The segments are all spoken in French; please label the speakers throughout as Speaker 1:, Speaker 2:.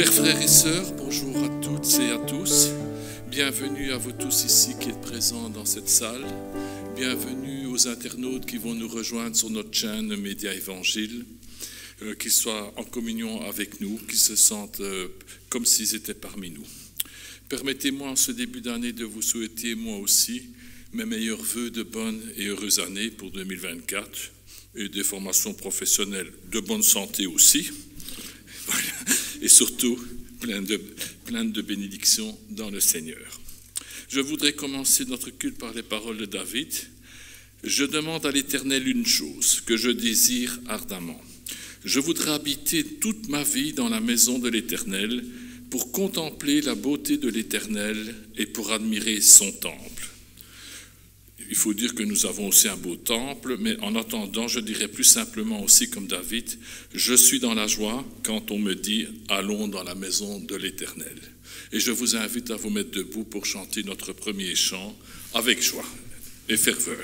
Speaker 1: Chers frères et sœurs, bonjour à toutes et à tous. Bienvenue à vous tous ici qui êtes présents dans cette salle. Bienvenue aux internautes qui vont nous rejoindre sur notre chaîne Média Évangile, qu'ils soient en communion avec nous, qu'ils se sentent comme s'ils étaient parmi nous. Permettez-moi en ce début d'année de vous souhaiter moi aussi mes meilleurs vœux de bonne et heureuse année pour 2024 et des formations professionnelles de bonne santé aussi. Voilà. Et surtout, plein de bénédictions dans le Seigneur. Je voudrais commencer notre culte par les paroles de David. Je demande à l'Éternel une chose que je désire ardemment. Je voudrais habiter toute ma vie dans la maison de l'Éternel pour contempler la beauté de l'Éternel et pour admirer son temple. Il faut dire que nous avons aussi un beau temple, mais en attendant, je dirais plus simplement aussi comme David, je suis dans la joie quand on me dit « Allons dans la maison de l'Éternel ». Et je vous invite à vous mettre debout pour chanter notre premier chant avec joie et ferveur.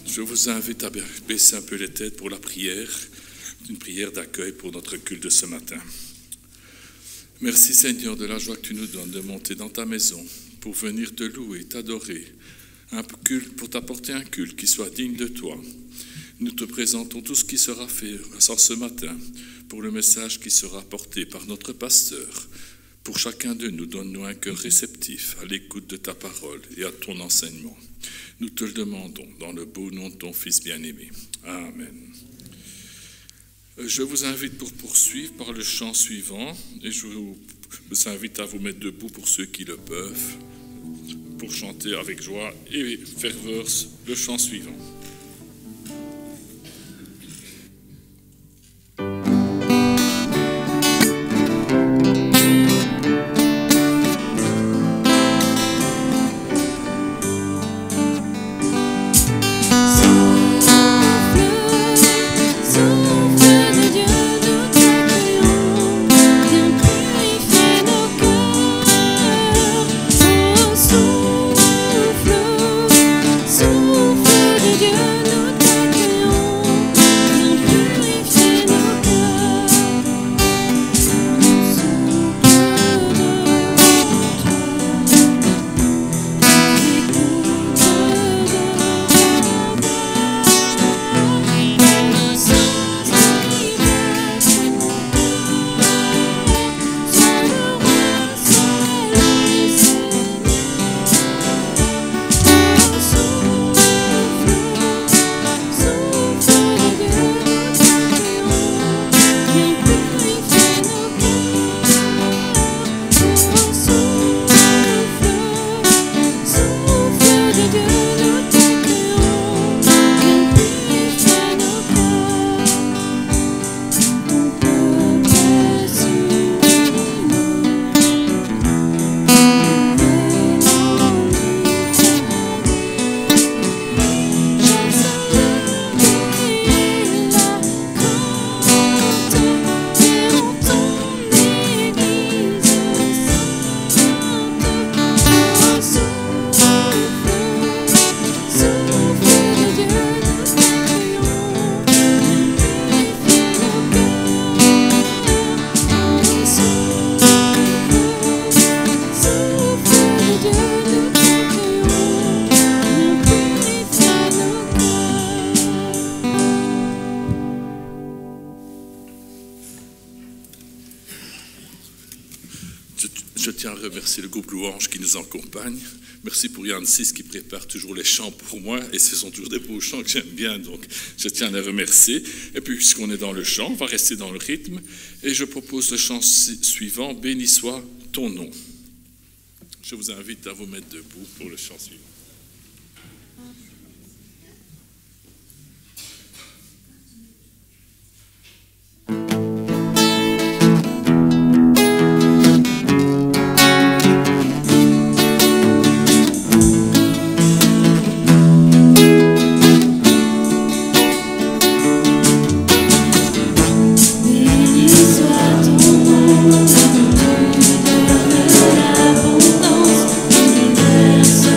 Speaker 1: Je vous invite à baisser un peu les têtes pour la prière, une prière d'accueil pour notre culte de ce matin. Merci Seigneur de la joie que tu nous donnes de monter dans ta maison pour venir te louer, t'adorer, un culte pour t'apporter un culte qui soit digne de toi. Nous te présentons tout ce qui sera fait ce matin pour le message qui sera porté par notre pasteur. Pour chacun de nous, donne-nous un cœur réceptif à l'écoute de ta parole et à ton enseignement. Nous te le demandons dans le beau nom de ton Fils bien-aimé. Amen. Je vous invite pour poursuivre par le chant suivant et je vous invite à vous mettre debout pour ceux qui le peuvent, pour chanter avec joie et ferveur le chant suivant. Je tiens à remercier le groupe Louange qui nous accompagne. Merci pour Yann Sis qui prépare toujours les chants pour moi. Et ce sont toujours des beaux chants que j'aime bien, donc je tiens à les remercier. Et puis, puisqu'on est dans le chant, on va rester dans le rythme. Et je propose le chant suivant, « Béni soit ton nom ». Je vous invite à vous mettre debout pour le chant suivant.
Speaker 2: L'abondance, l'univers se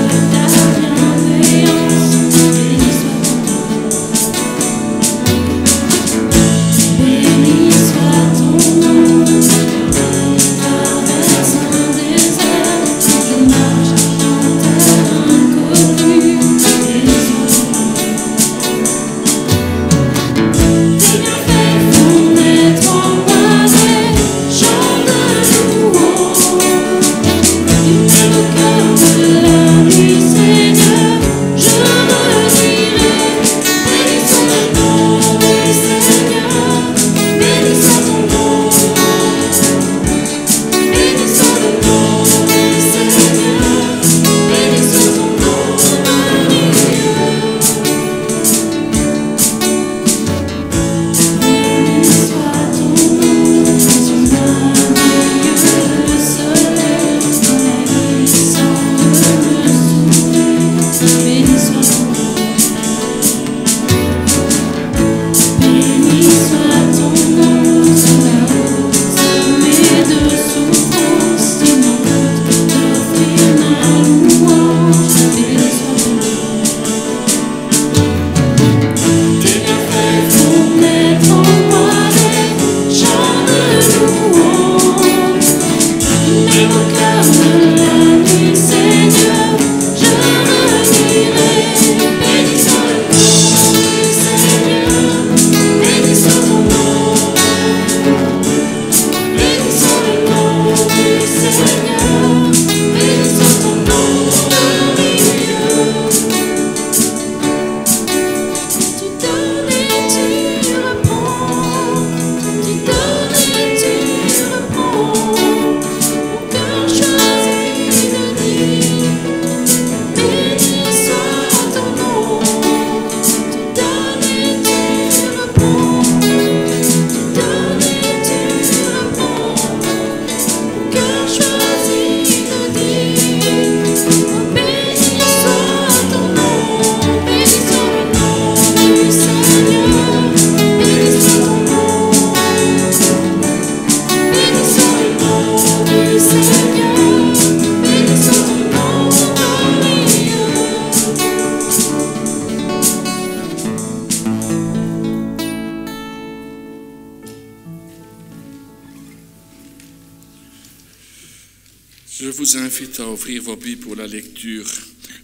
Speaker 1: vous invite à ouvrir vos Bibles pour la lecture,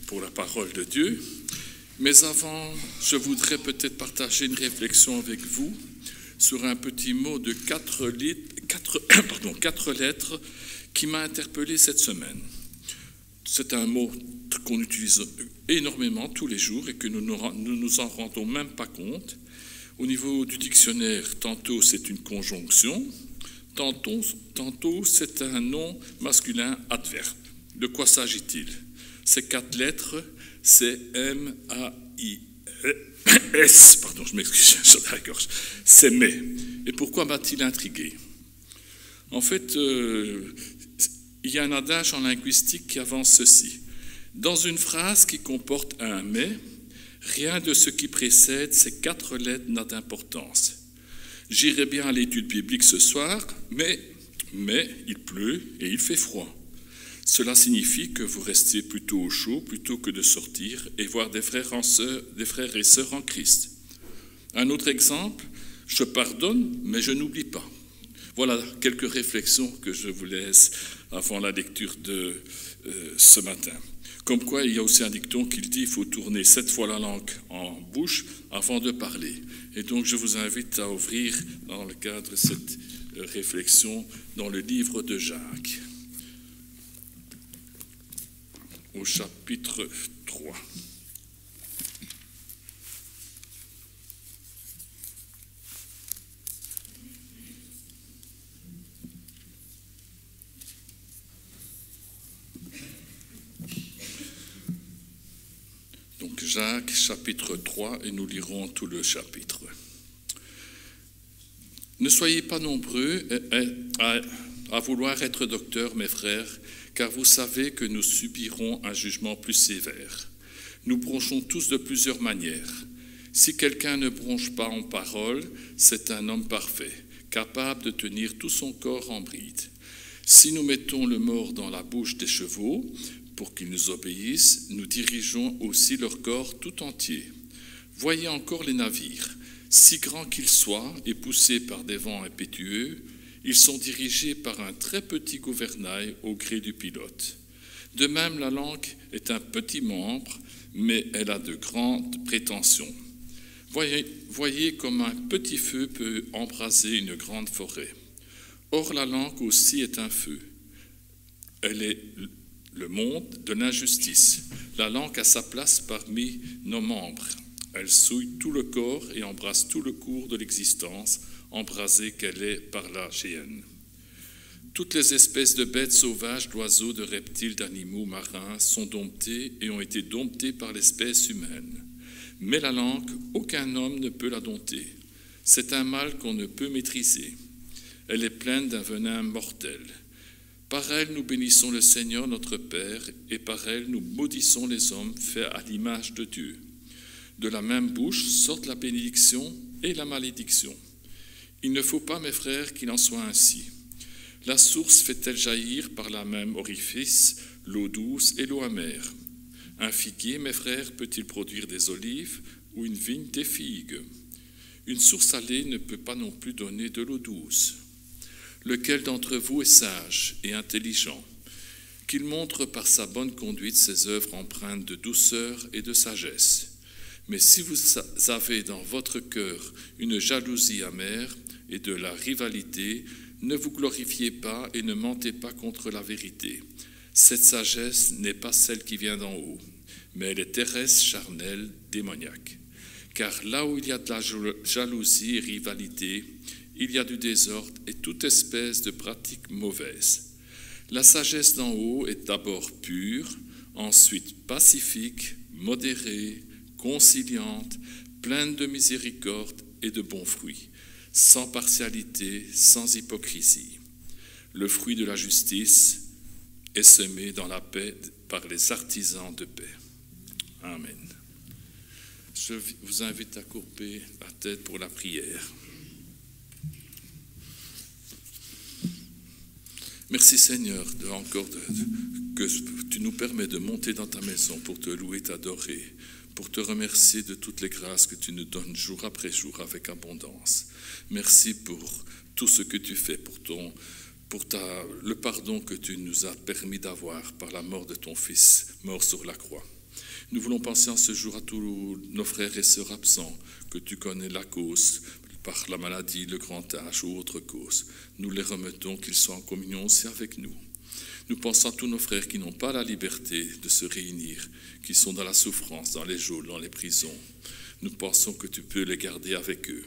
Speaker 1: pour la parole de Dieu. Mais avant, je voudrais peut-être partager une réflexion avec vous sur un petit mot de 4 lettres qui m'a interpellé cette semaine. C'est un mot qu'on utilise énormément tous les jours et que nous ne nous en rendons même pas compte. Au niveau du dictionnaire, tantôt c'est une conjonction, tantôt c'est un nom masculin adverbe. De quoi s'agit-il? Ces 4 lettres, c'est M-A-I-S, pardon, je m'excuse sur la gorge, c'est mais. Et pourquoi m'a-t-il intrigué? En fait, il y a un adage en linguistique qui avance ceci. Dans une phrase qui comporte un mais, rien de ce qui précède ces 4 lettres n'a d'importance. J'irai bien à l'étude biblique ce soir, mais il pleut et il fait froid. Cela signifie que vous restez plutôt au chaud plutôt que de sortir et voir des frères et sœurs en Christ. Un autre exemple, je pardonne, mais je n'oublie pas. Voilà quelques réflexions que je vous laisse avant la lecture de ce matin. Comme quoi, il y a aussi un dicton qui dit qu'il faut tourner 7 fois la langue en bouche avant de parler. Et donc, je vous invite à ouvrir, dans le cadre de cette réflexion, dans le livre de Jacques, au chapitre 3. Donc Jacques, chapitre 3, et nous lirons tout le chapitre. Ne soyez pas nombreux à vouloir être docteurs, mes frères, car vous savez que nous subirons un jugement plus sévère. Nous bronchons tous de plusieurs manières. Si quelqu'un ne bronche pas en parole, c'est un homme parfait, capable de tenir tout son corps en bride. Si nous mettons le mors dans la bouche des chevaux, pour qu'ils nous obéissent, nous dirigeons aussi leur corps tout entier. Voyez encore les navires, si grands qu'ils soient et poussés par des vents impétueux, ils sont dirigés par un très petit gouvernail au gré du pilote. De même, la langue est un petit membre, mais elle a de grandes prétentions. Voyez comme un petit feu peut embraser une grande forêt. Or, la langue aussi est un feu. Elle est le monde de l'injustice. La langue a sa place parmi nos membres. Elle souille tout le corps et embrasse tout le cours de l'existence, embrasée qu'elle est par la géhenne. Toutes les espèces de bêtes sauvages, d'oiseaux, de reptiles, d'animaux marins sont domptées et ont été domptées par l'espèce humaine. Mais la langue, aucun homme ne peut la dompter. C'est un mal qu'on ne peut maîtriser. Elle est pleine d'un venin mortel. Par elle, nous bénissons le Seigneur notre Père, et par elle, nous maudissons les hommes faits à l'image de Dieu. De la même bouche sortent la bénédiction et la malédiction. Il ne faut pas, mes frères, qu'il en soit ainsi. La source fait-elle jaillir par la même orifice l'eau douce et l'eau amère? Un figuier, mes frères, peut-il produire des olives ou une vigne des figues? Une source salée ne peut pas non plus donner de l'eau douce. Lequel d'entre vous est sage et intelligent? Qu'il montre par sa bonne conduite ses œuvres empreintes de douceur et de sagesse. Mais si vous avez dans votre cœur une jalousie amère et de la rivalité, ne vous glorifiez pas et ne mentez pas contre la vérité. Cette sagesse n'est pas celle qui vient d'en haut, mais elle est terrestre, charnelle, démoniaque. Car là où il y a de la jalousie et rivalité, il y a du désordre et toute espèce de pratique mauvaise. La sagesse d'en haut est d'abord pure, ensuite pacifique, modérée, conciliante, pleine de miséricorde et de bons fruits, sans partialité, sans hypocrisie. Le fruit de la justice est semé dans la paix par les artisans de paix. Amen. Je vous invite à courber la tête pour la prière. Merci Seigneur que tu nous permets de monter dans ta maison pour te louer, t'adorer, pour te remercier de toutes les grâces que tu nous donnes jour après jour avec abondance. Merci pour tout ce que tu fais pour pour le pardon que tu nous as permis d'avoir par la mort de ton Fils, mort sur la croix. Nous voulons penser en ce jour à tous nos frères et sœurs absents, que tu connais la cause, par la maladie, le grand âge ou autre cause. Nous les remettons, qu'ils soient en communion aussi avec nous. Nous pensons à tous nos frères qui n'ont pas la liberté de se réunir, qui sont dans la souffrance, dans les geôles, dans les prisons. Nous pensons que tu peux les garder avec eux.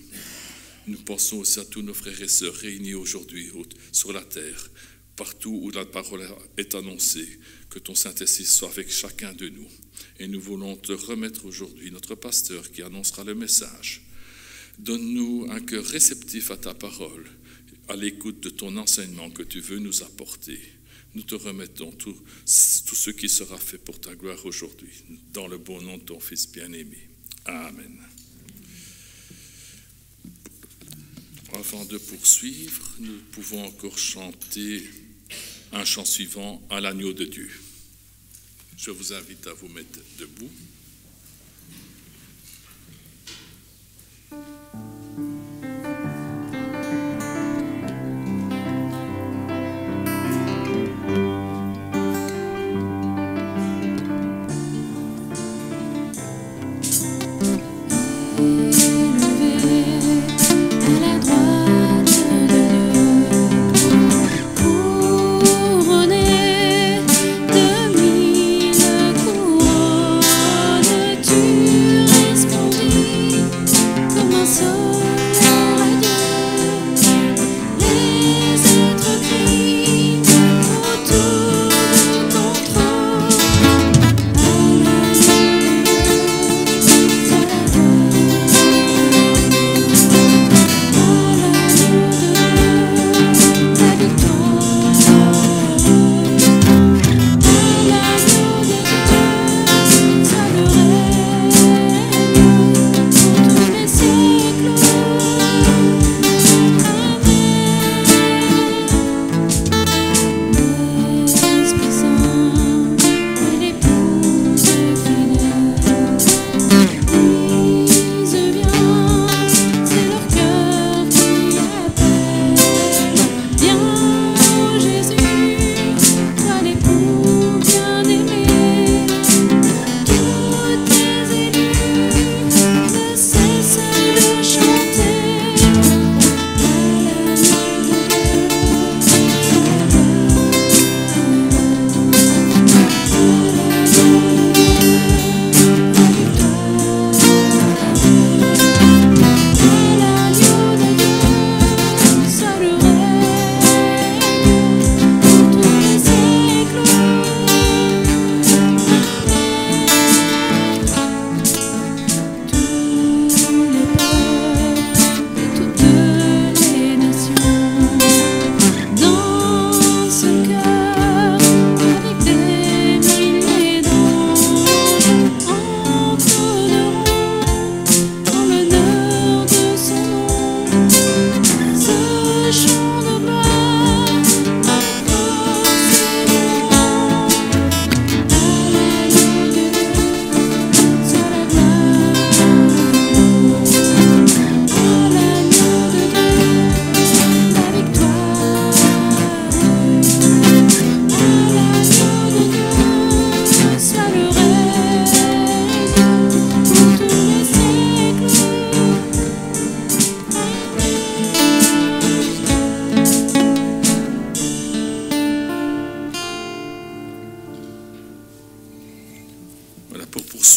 Speaker 1: Nous pensons aussi à tous nos frères et sœurs réunis aujourd'hui sur la terre, partout où la parole est annoncée, que ton Saint-Esprit soit avec chacun de nous. Et nous voulons te remettre aujourd'hui notre pasteur qui annoncera le message. Donne-nous un cœur réceptif à ta parole, à l'écoute de ton enseignement que tu veux nous apporter. Nous te remettons tout ce qui sera fait pour ta gloire aujourd'hui, dans le bon nom de ton Fils bien-aimé. Amen. Avant de poursuivre, nous pouvons encore chanter un chant suivant, à l'agneau de Dieu. Je vous invite à vous mettre debout.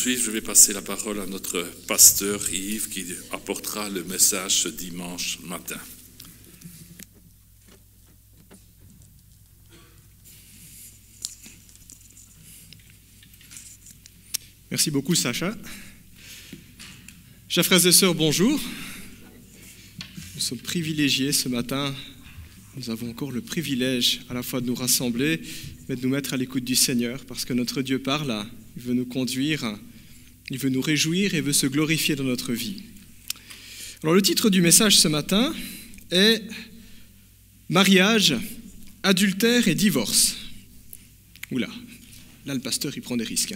Speaker 1: Je vais passer la parole à notre pasteur Yves qui apportera le message ce dimanche matin.
Speaker 2: Merci beaucoup Sacha. Chers frères et sœurs, bonjour. Nous sommes privilégiés ce matin. Nous avons encore le privilège à la fois de nous rassembler, mais de nous mettre à l'écoute du Seigneur, parce que notre Dieu parle, il veut nous conduire, il veut nous réjouir et veut se glorifier dans notre vie. Alors le titre du message ce matin est « Mariage, adultère et divorce ». Oula, là le pasteur il prend des risques.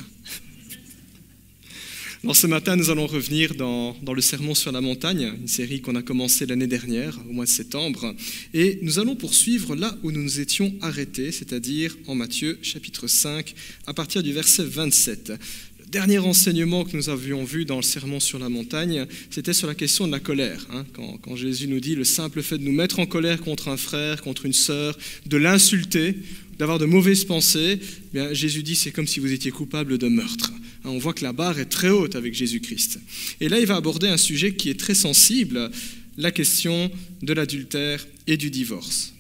Speaker 2: Alors ce matin, nous allons revenir dans le Sermon sur la montagne, une série qu'on a commencée l'année dernière, au mois de septembre, et nous allons poursuivre là où nous nous étions arrêtés, c'est-à-dire en Matthieu chapitre 5, à partir du verset 27. Le dernier enseignement que nous avions vu dans le Sermon sur la montagne, c'était sur la question de la colère. Quand Jésus nous dit le simple fait de nous mettre en colère contre un frère, contre une sœur, de l'insulter, d'avoir de mauvaises pensées, bien, Jésus dit c'est comme si vous étiez coupable de meurtre. On voit que la barre est très haute avec Jésus-Christ. Et là, il va aborder un sujet qui est très sensible, la question de l'adultère et du divorce.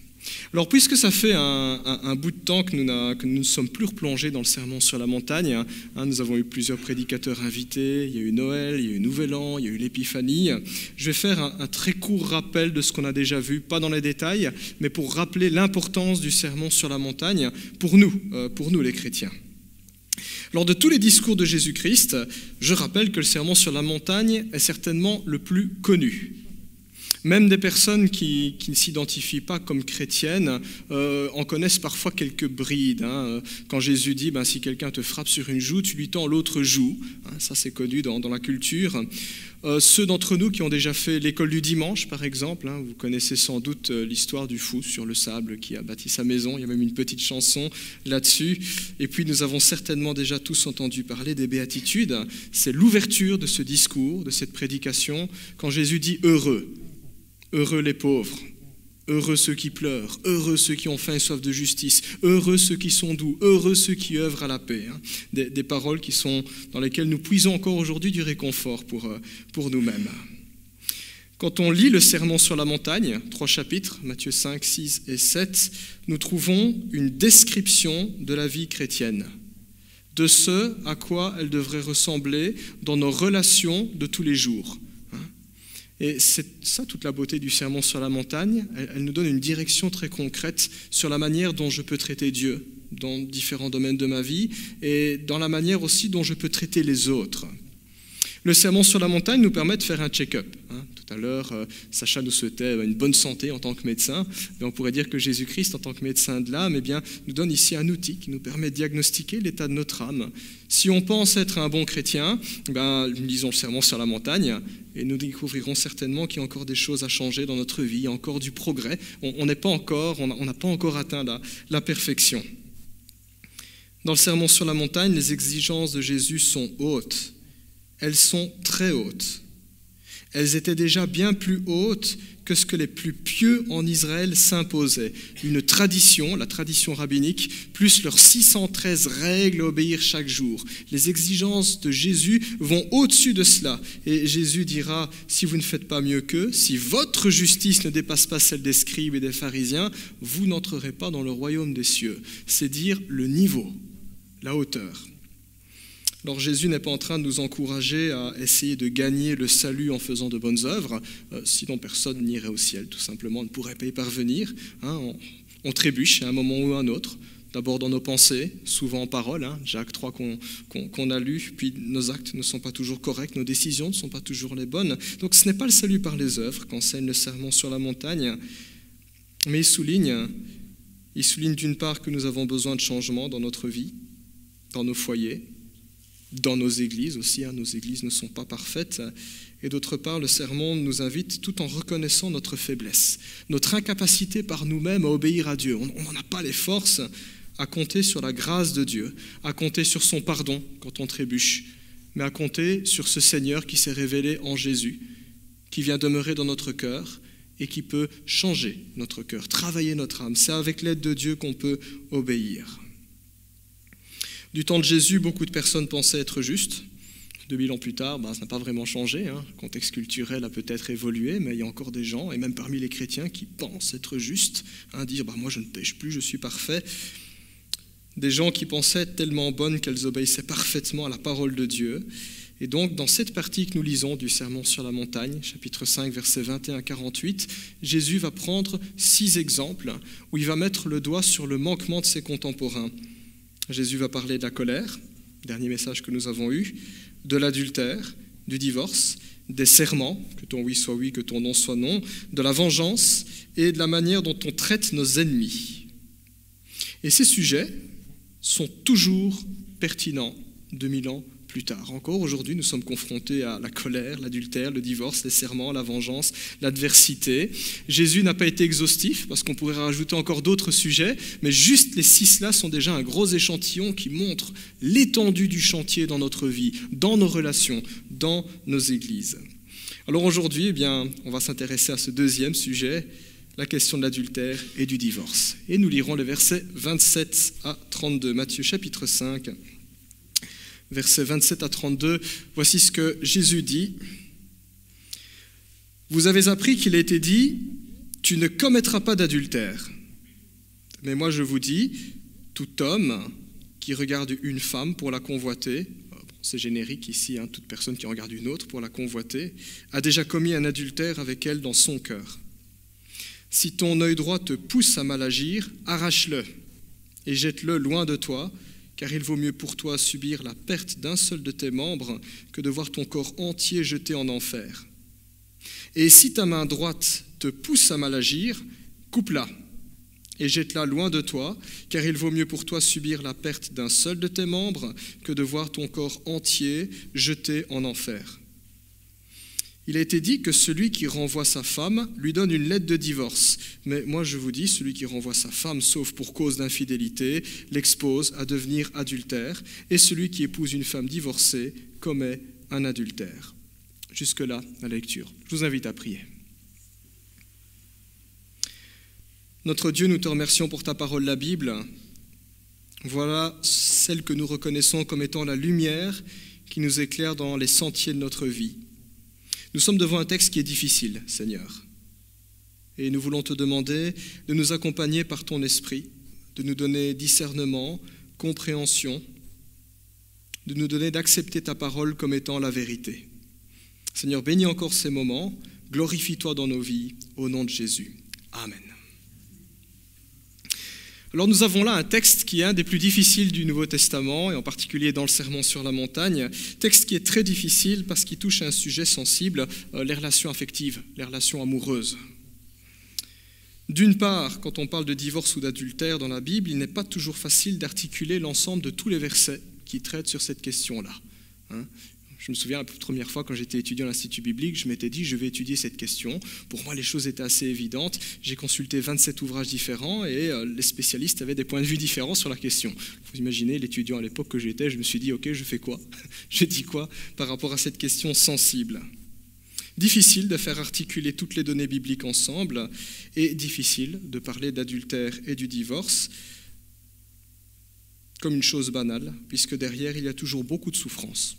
Speaker 2: Alors, puisque ça fait un bout de temps que nous ne sommes plus replongés dans le Sermon sur la montagne, nous avons eu plusieurs prédicateurs invités, il y a eu Noël, il y a eu Nouvel An, il y a eu l'Épiphanie, je vais faire un très court rappel de ce qu'on a déjà vu, pas dans les détails, mais pour rappeler l'importance du Sermon sur la montagne pour nous les chrétiens. Lors de tous les discours de Jésus-Christ, je rappelle que le Sermon sur la montagne est certainement le plus connu. Même des personnes qui ne s'identifient pas comme chrétiennes en connaissent parfois quelques brides. Quand Jésus dit si quelqu'un te frappe sur une joue, tu lui tends l'autre joue. Ça, c'est connu dans la culture. Ceux d'entre nous qui ont déjà fait l'école du dimanche, par exemple, vous connaissez sans doute l'histoire du fou sur le sable qui a bâti sa maison. Il y a même une petite chanson là-dessus. Et puis, nous avons certainement déjà tous entendu parler des béatitudes. C'est l'ouverture de ce discours, de cette prédication, quand Jésus dit « heureux ». Heureux les pauvres, heureux ceux qui pleurent, heureux ceux qui ont faim et soif de justice, heureux ceux qui sont doux, heureux ceux qui œuvrent à la paix. Des paroles dans lesquelles nous puisons encore aujourd'hui du réconfort pour nous-mêmes. Quand on lit le Sermon sur la montagne, 3 chapitres, Matthieu 5, 6 et 7, nous trouvons une description de la vie chrétienne, de ce à quoi elle devrait ressembler dans nos relations de tous les jours. Et c'est ça toute la beauté du Sermon sur la montagne, elle nous donne une direction très concrète sur la manière dont je peux traiter Dieu dans différents domaines de ma vie et dans la manière aussi dont je peux traiter les autres. Le Sermon sur la montagne nous permet de faire un check-up. Tout à l'heure, Sacha nous souhaitait une bonne santé en tant que médecin. Mais on pourrait dire que Jésus-Christ, en tant que médecin de l'âme, nous donne ici un outil qui nous permet de diagnostiquer l'état de notre âme. Si on pense être un bon chrétien, lisons le Sermon sur la montagne et nous découvrirons certainement qu'il y a encore des choses à changer dans notre vie, il y a encore du progrès. On n'a pas encore atteint la perfection. Dans le Sermon sur la montagne, les exigences de Jésus sont hautes. Elles sont très hautes. Elles étaient déjà bien plus hautes que ce que les plus pieux en Israël s'imposaient. Une tradition, la tradition rabbinique, plus leurs 613 règles à obéir chaque jour. Les exigences de Jésus vont au-dessus de cela. Et Jésus dira, si vous ne faites pas mieux qu'eux, si votre justice ne dépasse pas celle des scribes et des pharisiens, vous n'entrerez pas dans le royaume des cieux. C'est dire le niveau, la hauteur. Alors Jésus n'est pas en train de nous encourager à essayer de gagner le salut en faisant de bonnes œuvres, sinon personne n'irait au ciel, tout simplement, on ne pourrait pas y parvenir. On trébuche à un moment ou à un autre, d'abord dans nos pensées, souvent en parole, Jacques 3 qu'on a lu, puis nos actes ne sont pas toujours corrects, nos décisions ne sont pas toujours les bonnes. Donc ce n'est pas le salut par les œuvres qu'enseigne le Sermon sur la montagne, mais il souligne d'une part que nous avons besoin de changement dans notre vie, dans nos foyers, dans nos églises aussi, nos églises ne sont pas parfaites. Et d'autre part, le sermon nous invite, tout en reconnaissant notre faiblesse, notre incapacité par nous-mêmes à obéir à Dieu. On n'en a pas les forces à compter sur la grâce de Dieu, à compter sur son pardon quand on trébuche, mais à compter sur ce Seigneur qui s'est révélé en Jésus, qui vient demeurer dans notre cœur et qui peut changer notre cœur, travailler notre âme. C'est avec l'aide de Dieu qu'on peut obéir. Du temps de Jésus, beaucoup de personnes pensaient être justes. 2000 ans plus tard, ça n'a pas vraiment changé. Le contexte culturel a peut-être évolué, mais il y a encore des gens, et même parmi les chrétiens, qui pensent être justes, dire « moi je ne pêche plus, je suis parfait ». Des gens qui pensaient être tellement bonnes qu'elles obéissaient parfaitement à la parole de Dieu. Et donc, dans cette partie que nous lisons du Sermon sur la montagne, chapitre 5, versets 21-48, Jésus va prendre 6 exemples où il va mettre le doigt sur le manquement de ses contemporains. Jésus va parler de la colère, dernier message que nous avons eu, de l'adultère, du divorce, des serments, que ton oui soit oui, que ton non soit non, de la vengeance et de la manière dont on traite nos ennemis. Et ces sujets sont toujours pertinents 2000 ans plus tard. Encore aujourd'hui, nous sommes confrontés à la colère, l'adultère, le divorce, les serments, la vengeance, l'adversité. Jésus n'a pas été exhaustif parce qu'on pourrait rajouter encore d'autres sujets, mais juste les 6 là sont déjà un gros échantillon qui montre l'étendue du chantier dans notre vie, dans nos relations, dans nos églises. Alors aujourd'hui, eh bien, on va s'intéresser à ce deuxième sujet, la question de l'adultère et du divorce. Et nous lirons les versets 27 à 32, Matthieu chapitre 5. Versets 27 à 32, voici ce que Jésus dit. « Vous avez appris qu'il a été dit, tu ne commettras pas d'adultère. Mais moi je vous dis, tout homme qui regarde une femme pour la convoiter, c'est générique ici, toute personne qui regarde une autre pour la convoiter, a déjà commis un adultère avec elle dans son cœur. Si ton œil droit te pousse à mal agir, arrache-le et jette-le loin de toi, car il vaut mieux pour toi subir la perte d'un seul de tes membres que de voir ton corps entier jeté en enfer. Et si ta main droite te pousse à mal agir, coupe-la et jette-la loin de toi, car il vaut mieux pour toi subir la perte d'un seul de tes membres que de voir ton corps entier jeté en enfer. Il a été dit que celui qui renvoie sa femme lui donne une lettre de divorce. Mais moi je vous dis, celui qui renvoie sa femme, sauf pour cause d'infidélité, l'expose à devenir adultère, et celui qui épouse une femme divorcée commet un adultère. » Jusque-là, la lecture. Je vous invite à prier. Notre Dieu, nous te remercions pour ta parole, la Bible. Voilà celle que nous reconnaissons comme étant la lumière qui nous éclaire dans les sentiers de notre vie. Nous sommes devant un texte qui est difficile, Seigneur. Et nous voulons te demander de nous accompagner par ton esprit, de nous donner discernement, compréhension, de nous donner d'accepter ta parole comme étant la vérité. Seigneur, bénis encore ces moments, glorifie-toi dans nos vies, au nom de Jésus. Amen. Alors nous avons là un texte qui est un des plus difficiles du Nouveau Testament, et en particulier dans le Sermon sur la montagne, texte qui est très difficile parce qu'il touche à un sujet sensible, les relations affectives, les relations amoureuses. D'une part, quand on parle de divorce ou d'adultère dans la Bible, il n'est pas toujours facile d'articuler l'ensemble de tous les versets qui traitent sur cette question-là. Je me souviens la première fois quand j'étais étudiant à l'Institut biblique, je m'étais dit je vais étudier cette question. Pour moi, les choses étaient assez évidentes. J'ai consulté 27 ouvrages différents et les spécialistes avaient des points de vue différents sur la question. Vous imaginez, l'étudiant à l'époque que j'étais, je me suis dit ok, je fais quoi? Je dis quoi par rapport à cette question sensible? Difficile de faire articuler toutes les données bibliques ensemble et difficile de parler d'adultère et du divorce comme une chose banale, puisque derrière, il y a toujours beaucoup de souffrance.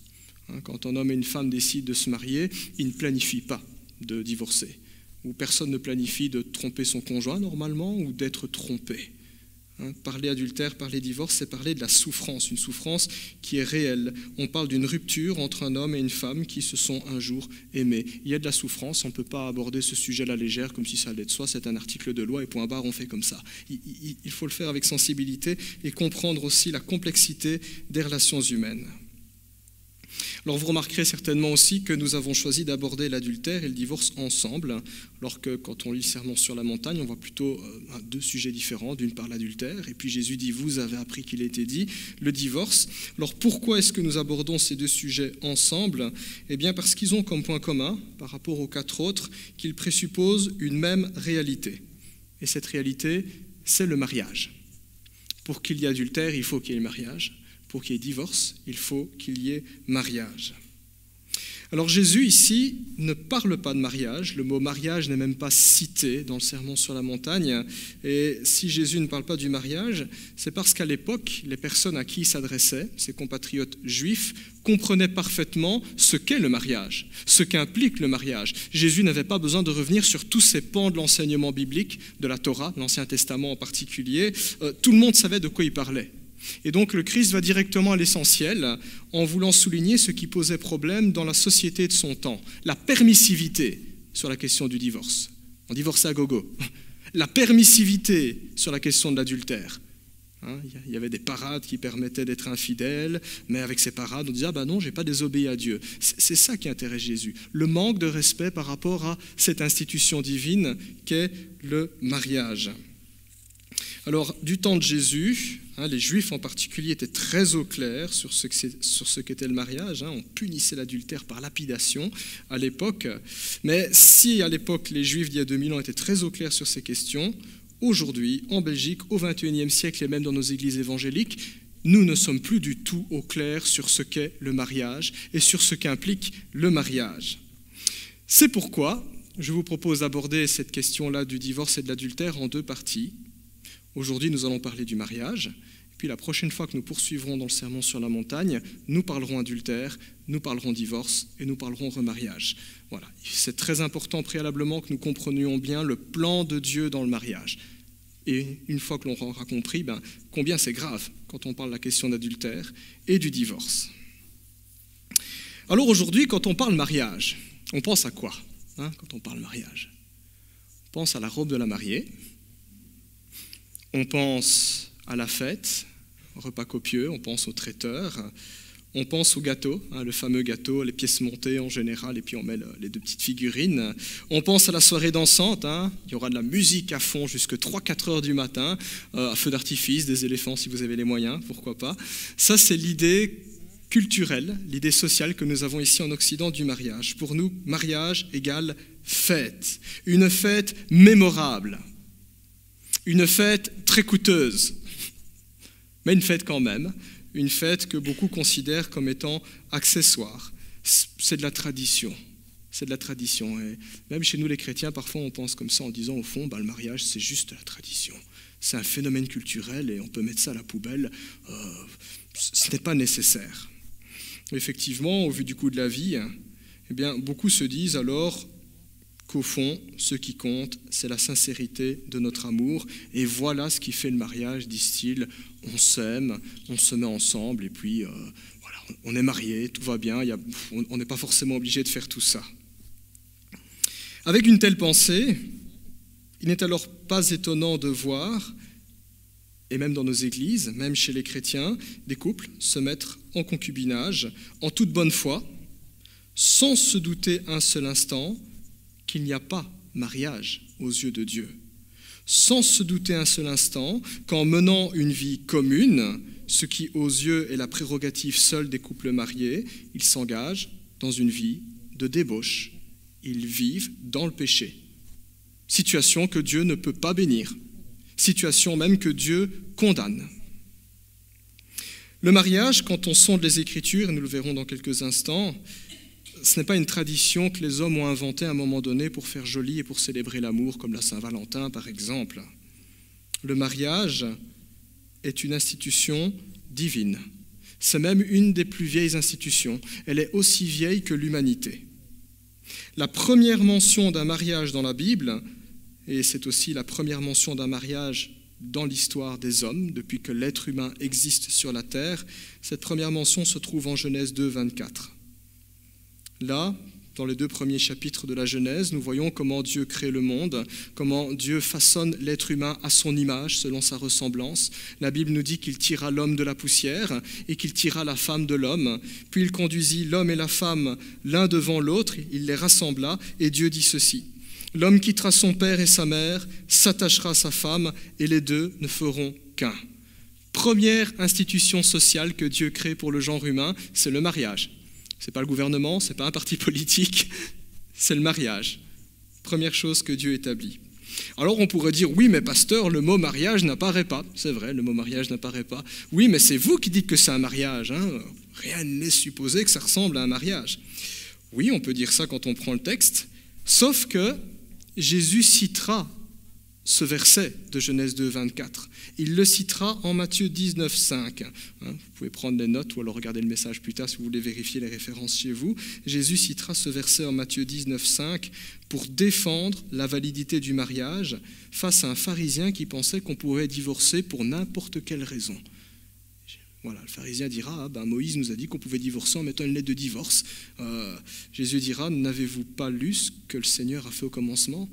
Speaker 2: Quand un homme et une femme décident de se marier, ils ne planifient pas de divorcer. Ou personne ne planifie de tromper son conjoint normalement ou d'être trompé. Parler adultère, parler divorce, c'est parler de la souffrance, une souffrance qui est réelle. On parle d'une rupture entre un homme et une femme qui se sont un jour aimés. Il y a de la souffrance, on ne peut pas aborder ce sujet à la légère comme si ça allait de soi, c'est un article de loi et point barre, on fait comme ça. Il faut le faire avec sensibilité et comprendre aussi la complexité des relations humaines. Alors vous remarquerez certainement aussi que nous avons choisi d'aborder l'adultère et le divorce ensemble, alors que quand on lit le Sermon sur la montagne, on voit plutôt deux sujets différents. D'une part l'adultère, et puis Jésus dit « vous avez appris qu'il était dit », le divorce. Alors pourquoi est-ce que nous abordons ces deux sujets ensemble? Eh bien parce qu'ils ont comme point commun, par rapport aux 4 autres, qu'ils présupposent une même réalité. Et cette réalité, c'est le mariage. Pour qu'il y ait adultère, il faut qu'il y ait le mariage. Pour qu'il y ait divorce, il faut qu'il y ait mariage. Alors Jésus ici ne parle pas de mariage, le mot mariage n'est même pas cité dans le Sermon sur la montagne, et si Jésus ne parle pas du mariage, c'est parce qu'à l'époque, les personnes à qui il s'adressait, ses compatriotes juifs, comprenaient parfaitement ce qu'est le mariage, ce qu'implique le mariage. Jésus n'avait pas besoin de revenir sur tous ces pans de l'enseignement biblique, de la Torah, l'Ancien Testament en particulier, tout le monde savait de quoi il parlait. Et donc le Christ va directement à l'essentiel en voulant souligner ce qui posait problème dans la société de son temps, la permissivité sur la question du divorce. On divorçait à gogo. La permissivité sur la question de l'adultère. Il y avait des parades qui permettaient d'être infidèle, mais avec ces parades, on disait « Ah ben non, je n'ai pas désobéi à Dieu ». C'est ça qui intéresse Jésus, le manque de respect par rapport à cette institution divine qu'est le mariage. Alors, du temps de Jésus, les Juifs en particulier étaient très au clair sur ce qu'était le mariage. On punissait l'adultère par lapidation à l'époque. Mais si à l'époque les Juifs d'il y a 2000 ans étaient très au clair sur ces questions, aujourd'hui, en Belgique, au XXIe siècle et même dans nos églises évangéliques, nous ne sommes plus du tout au clair sur ce qu'est le mariage et sur ce qu'implique le mariage. C'est pourquoi je vous propose d'aborder cette question-là du divorce et de l'adultère en deux parties. Aujourd'hui, nous allons parler du mariage. Puis la prochaine fois que nous poursuivrons dans le sermon sur la montagne, nous parlerons adultère, nous parlerons divorce et nous parlerons remariage. Voilà. C'est très important préalablement que nous comprenions bien le plan de Dieu dans le mariage. Et une fois que l'on aura compris combien c'est grave quand on parle de la question d'adultère et du divorce. Alors aujourd'hui, quand on parle mariage, on pense à quoi quand on parle mariage? On pense à la robe de la mariée, on pense à la fête, au repas copieux, on pense au traiteur, on pense au gâteau, le fameux gâteau, les pièces montées en général, et puis on met les deux petites figurines. On pense à la soirée dansante, il y aura de la musique à fond jusqu'à 3-4 heures du matin, à feu d'artifice, des éléphants si vous avez les moyens, pourquoi pas. Ça, c'est l'idée culturelle, l'idée sociale que nous avons ici en Occident du mariage. Pour nous, mariage égale fête, une fête mémorable, une fête très coûteuse, mais une fête quand même, une fête que beaucoup considèrent comme étant accessoire. C'est de la tradition. C'est de la tradition. Et même chez nous les chrétiens, parfois on pense comme ça en disant au fond, le mariage c'est juste la tradition. C'est un phénomène culturel et on peut mettre ça à la poubelle. Ce n'est pas nécessaire. Effectivement, au vu du coût de la vie, beaucoup se disent alors qu'au fond, ce qui compte, c'est la sincérité de notre amour. Et voilà ce qui fait le mariage, disent-ils. On s'aime, on se met ensemble, et puis voilà, on est mariés, tout va bien, on n'est pas forcément obligé de faire tout ça. Avec une telle pensée, il n'est alors pas étonnant de voir, et même dans nos églises, même chez les chrétiens, des couples se mettre en concubinage, en toute bonne foi, sans se douter un seul instant qu'il n'y a pas mariage aux yeux de Dieu, sans se douter un seul instant qu'en menant une vie commune, ce qui aux yeux est la prérogative seule des couples mariés, ils s'engagent dans une vie de débauche, ils vivent dans le péché. Situation que Dieu ne peut pas bénir, situation même que Dieu condamne. Le mariage, quand on sonde les Écritures, et nous le verrons dans quelques instants, ce n'est pas une tradition que les hommes ont inventée à un moment donné pour faire joli et pour célébrer l'amour, comme la Saint-Valentin par exemple. Le mariage est une institution divine. C'est même une des plus vieilles institutions. Elle est aussi vieille que l'humanité. La première mention d'un mariage dans la Bible, et c'est aussi la première mention d'un mariage dans l'histoire des hommes, depuis que l'être humain existe sur la terre, cette première mention se trouve en Genèse 2, 24. Là, dans les 2 premiers chapitres de la Genèse, nous voyons comment Dieu crée le monde, comment Dieu façonne l'être humain à son image, selon sa ressemblance. La Bible nous dit qu'il tira l'homme de la poussière et qu'il tira la femme de l'homme. Puis il conduisit l'homme et la femme l'un devant l'autre, il les rassembla et Dieu dit ceci. L'homme quittera son père et sa mère, s'attachera à sa femme et les deux ne feront qu'un. Première institution sociale que Dieu crée pour le genre humain, c'est le mariage. Ce n'est pas le gouvernement, ce n'est pas un parti politique, c'est le mariage. Première chose que Dieu établit. Alors on pourrait dire, oui mais pasteur, le mot mariage n'apparaît pas. C'est vrai, le mot mariage n'apparaît pas. Oui mais c'est vous qui dites que c'est un mariage. Rien n'est supposé que ça ressemble à un mariage. Oui, on peut dire ça quand on prend le texte, sauf que Jésus citera ce verset de Genèse 2, 24. Il le citera en Matthieu 19, 5. Vous pouvez prendre des notes ou alors regarder le message plus tard si vous voulez vérifier les références chez vous. Jésus citera ce verset en Matthieu 19, 5 pour défendre la validité du mariage face à un pharisien qui pensait qu'on pouvait divorcer pour n'importe quelle raison. Voilà, le pharisien dira, Moïse nous a dit qu'on pouvait divorcer en mettant une lettre de divorce. Jésus dira, n'avez-vous pas lu ce que le Seigneur a fait au commencement ?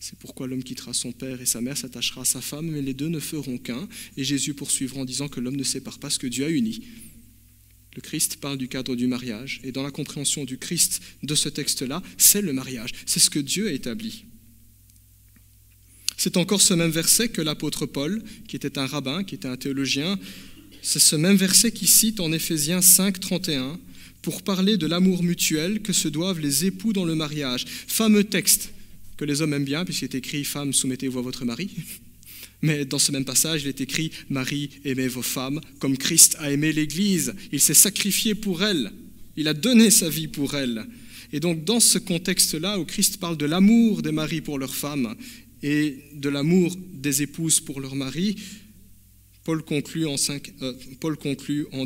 Speaker 2: C'est pourquoi l'homme quittera son père et sa mère, s'attachera à sa femme, mais les deux ne feront qu'un. Et Jésus poursuivra en disant que l'homme ne sépare pas ce que Dieu a uni. Le Christ parle du cadre du mariage. Et dans la compréhension du Christ de ce texte-là, c'est le mariage. C'est ce que Dieu a établi. C'est encore ce même verset que l'apôtre Paul, qui était un rabbin, qui était un théologien, c'est ce même verset qui cite en Éphésiens 5, 31, pour parler de l'amour mutuel que se doivent les époux dans le mariage. Fameux texte que les hommes aiment bien, puisqu'il est écrit « Femmes, soumettez-vous à votre mari ». Mais dans ce même passage, il est écrit « Marie, aimez vos femmes comme Christ a aimé l'Église. Il s'est sacrifié pour elle. Il a donné sa vie pour elle. » Et donc, dans ce contexte-là, où Christ parle de l'amour des maris pour leurs femmes et de l'amour des épouses pour leurs maris, Paul conclut en